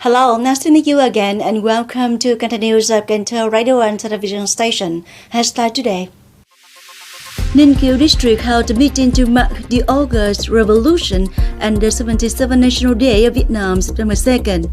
Hello, nice to meet you again and welcome to Continuous of Cần Thơ Radio and Television Station. Hashtag today. Ninh Kiều District held a meeting to mark the August Revolution and the 77th National Day of Vietnam, September 2nd.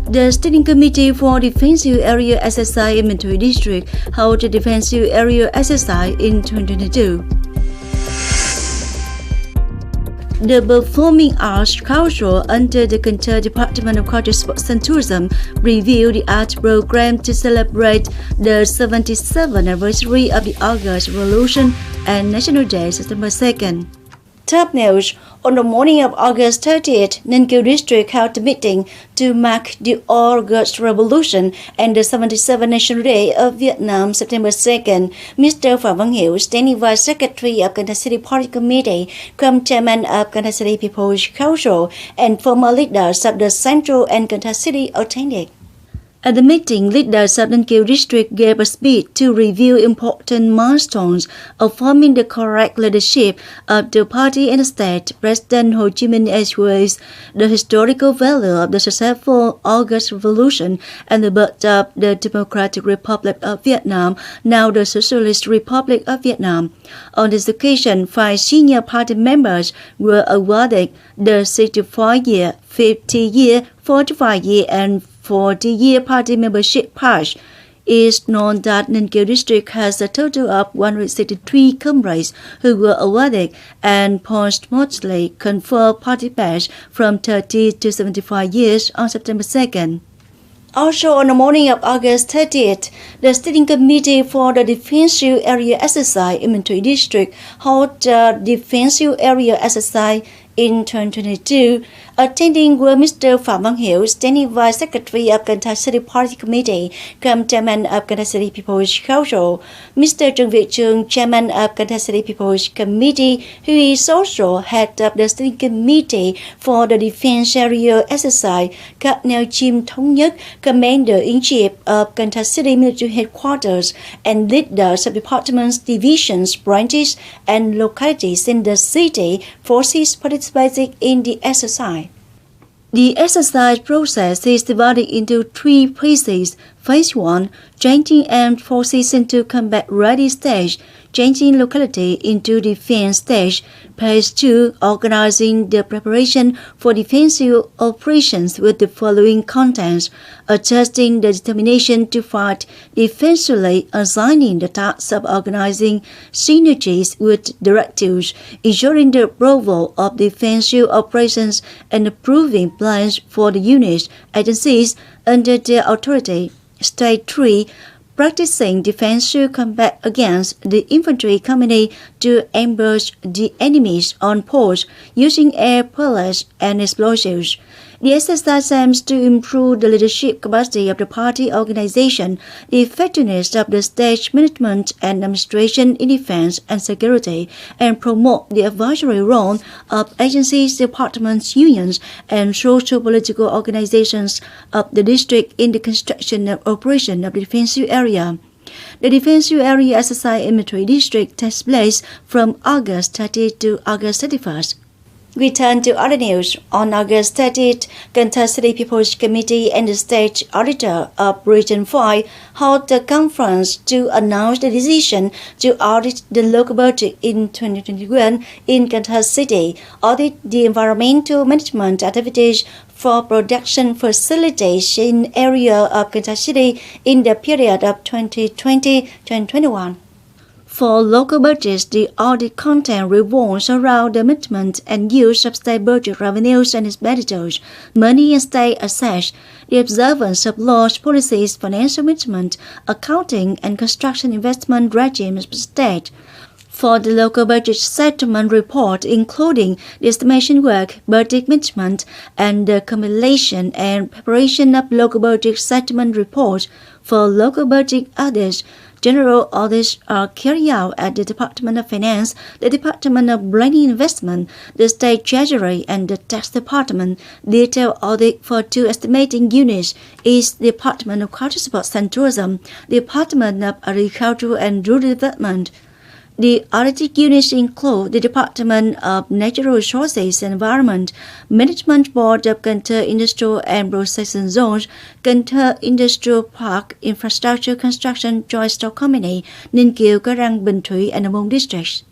The Standing Committee for Defensive Area Exercise in Bình Thủy District held a Defensive Area Exercise in 2022. The Performing Arts Council under the Cần Thơ Department of Culture, Sports and Tourism reviewed the art program to celebrate the 77th anniversary of the August Revolution and National Day, September 2nd. Top news. On the morning of August 30th, Ninh Kiều District held a meeting to mark the August Revolution and the 77th National Day of Vietnam, September 2nd. Mr. Phạm Văn Hiểu, Standing Vice Secretary of Cần Thơ City Party Committee, Chairman of Cần Thơ City People's Council, and former leaders of the Central and Cần Thơ City attended. At the meeting, leaders of Ninh Kiều District gave a speech to review important milestones of forming the correct leadership of the party and the state. President Ho Chi Minh expressed the historical value of the successful August Revolution and the birth of the Democratic Republic of Vietnam, now the Socialist Republic of Vietnam. On this occasion, 5 senior party members were awarded the 64-year, 50-year, 45-year, and 40-year party membership pass. It's known that Ninh Kiều District has a total of 163 comrades who were awarded and posthumously conferred party pass from 30 to 75 years on September 2nd. Also, on the morning of August 30th, the Standing Committee for the Defensive Area Exercise in Bình Thủy District held the Defensive Area Exercise in 2022. Attending were Mr. Phạm Văn Hiểu, Standing Vice Secretary of Cần Thơ City Party Committee, Chairman of Cần Thơ City People's Council, Mr. Trần Việt Trường, Chairman of Cần Thơ City People's Committee, who is also head of the Standing Committee for the Defense Area Exercise, Colonel Chim Thống Nhất, Commander-in-Chief of Cần Thơ City Military Headquarters, and leaders of departments, divisions, branches, and localities in the city forces participating in the exercise. The exercise process is divided into 3 phases. Phase 1, changing armed forces into combat-ready stage, changing locality into defense stage. Phase 2, organizing the preparation for defensive operations with the following contents: adjusting the determination to fight defensively, assigning the tasks of organizing synergies with directives, ensuring the approval of defensive operations, and approving plans for the units, agencies under their authority. Stage 3, practicing defensive combat against the infantry company to ambush the enemies on post using air pellets and explosives. The exercise aims to improve the leadership capacity of the party organization, the effectiveness of the stage management and administration in defense and security, and promote the advisory role of agencies, departments, unions, and social-political organizations of the district in the construction and operation of the defensive area. The Defensive Area Exercise in Bình Thủy District takes place from August 30 to August 31st. We turn to other news. On August 30th, Cần Thơ City People's Committee and the State Auditor of Region 5 held a conference to announce the decision to audit the local budget in 2021 in Cần Thơ City, audit the environmental management activities for production facilities in area of Cần Thơ City in the period of 2020-2021. For local budgets, the audit content revolves around the management and use of state budget revenues and expenditures, money and state assets, the observance of laws, policies, financial management, accounting, and construction investment regimes of the state. For the local budget settlement report, including the estimation work, budget management, and the compilation and preparation of local budget settlement reports, for local budget audits, general audits are carried out at the Department of Finance, the Department of Planning Investment, the State Treasury, and the Tax Department. Detailed audit for 2 estimating units is the Department of Culture, Sports and Tourism, the Department of Agriculture and Rural Development. The other units include the Department of Natural Resources and Environment, Management Board of Cần Thơ Industrial and Processing Zones, Cần Thơ Industrial Park, Infrastructure Construction Joint Stock Company, Ninh Kiều, Bình Thủy, and among districts.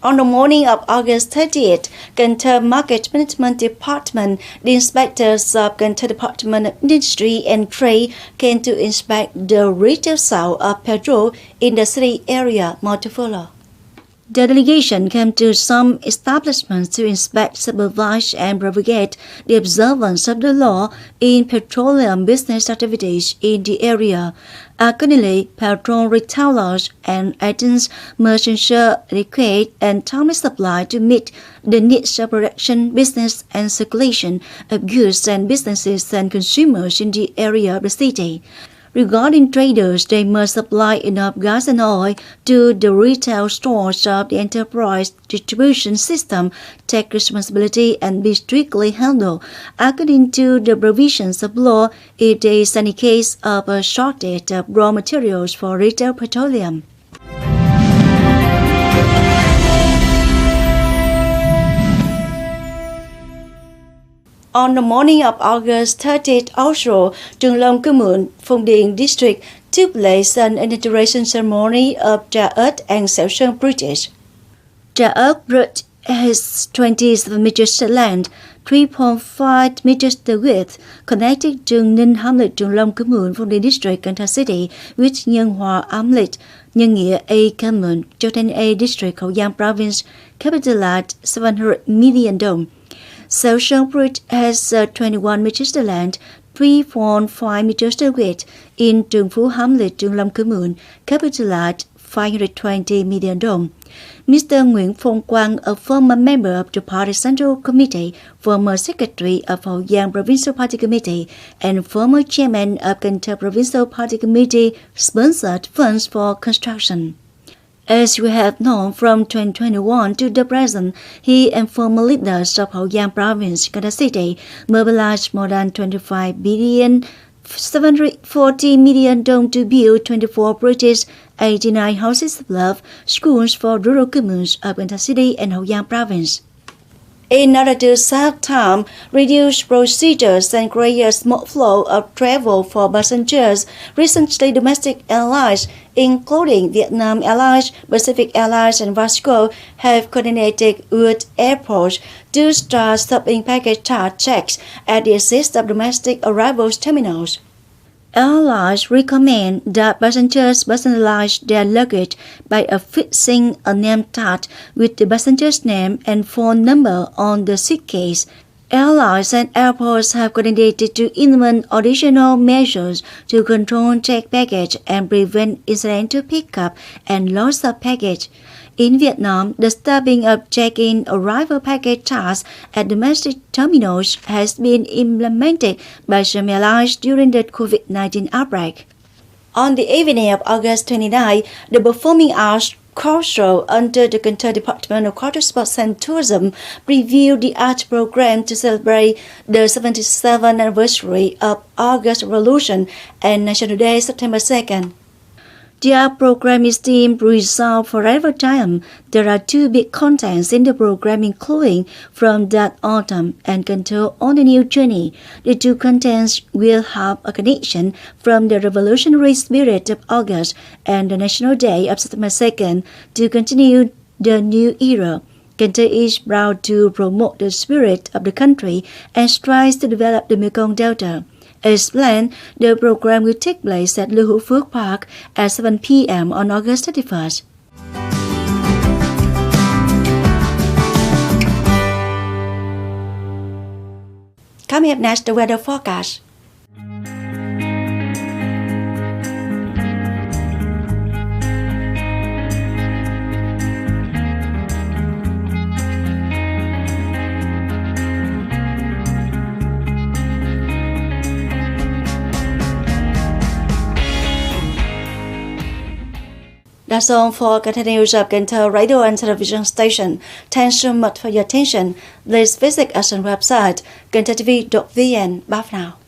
On the morning of August 30th, Cần Thơ Market Management Department, the inspectors of Cần Thơ Department of Industry and Trade came to inspect the retail sale of petrol in the city area multifold. The delegation came to some establishments to inspect, supervise, and propagate the observance of the law in petroleum business activities in the area. Accordingly, petrol retailers and agents must ensure adequate and timely supply to meet the needs of production, business, and circulation of goods and businesses and consumers in the area of the city. Regarding traders, they must supply enough gas and oil to the retail stores of the enterprise distribution system, take responsibility, and be strictly handled according to the provisions of law if there is any case of a shortage of raw materials for retail petroleum. On the morning of August 30th, also, Trường Long Commune, Phong Điền District, took place an inauguration ceremony of Trà and Sẻo Bridges. Trà Bridge has 27 meters length, 3.5 meters width, connecting Trường Ninh Hamlet, Trường Long Commune, Phong Điền District, Cần Thơ City, with Nhân Hòa Hamlet, Nhân Nghĩa A Commune, Châu Thanh A District, Hậu Giang Province, capitalized 700 million đồng. Sẻo Bridge has 21 meters length, 3.5 meters width in Trường Phú Hamlet, Trường Long Commune, capitalized 520 million đồng. Mr. Nguyễn Phong Quang, a former member of the Party Central Committee, former secretary of Hậu Giang Provincial Party Committee, and former chairman of Cần Thơ Provincial Party Committee, sponsored funds for construction. As we have known from 2021 to the present, he and former leaders of Hậu Giang Province, Cần Thơ City, mobilized more than 25 billion 740 million dong to build 24 bridges, 89 houses of love, schools for rural communes of Cần Thơ City and Hậu Giang Province. In order to save time, reduce procedures, and create a smooth flow of travel for passengers, recently domestic airlines, including Vietnam Airlines, Pacific Airlines, and Vasco, have coordinated with airports to start stopping package charge checks at the exit of domestic arrivals terminals. Airlines recommend that passengers personalize their luggage by affixing a name tag with the passenger's name and phone number on the suitcase. Airlines and airports have coordinated to implement additional measures to control checked baggage and prevent incidental pickup and loss of baggage. In Vietnam, the stopping of check-in arrival package charges at domestic terminals has been implemented by some airlines during the COVID-19 outbreak. On the evening of August 29, the Performing Arts Culture under the Cần Thơ Department of Culture, Sports and Tourism reviewed the art program to celebrate the 77th anniversary of August Revolution and National Day, September 2nd. The art program is themed Resolve Forever Triumph. There are two big contents in the program, including From That Autumn and Cần Thơ on a New Journey. The two contents will have a connection from the revolutionary spirit of August and the National Day of September 2nd to continue the new era. Cần Thơ is proud to promote the spirit of the country and strives to develop the Mekong Delta. As planned, the program will take place at Lưu Hữu Phước Park at 7 p.m. on August 31st. Coming up next, the weather forecast. That's all for Cần Thơ News of Cần Thơ Radio and Television Station. Thanks so much for your attention. Please visit us on website kenthtv.vn. Bye for now.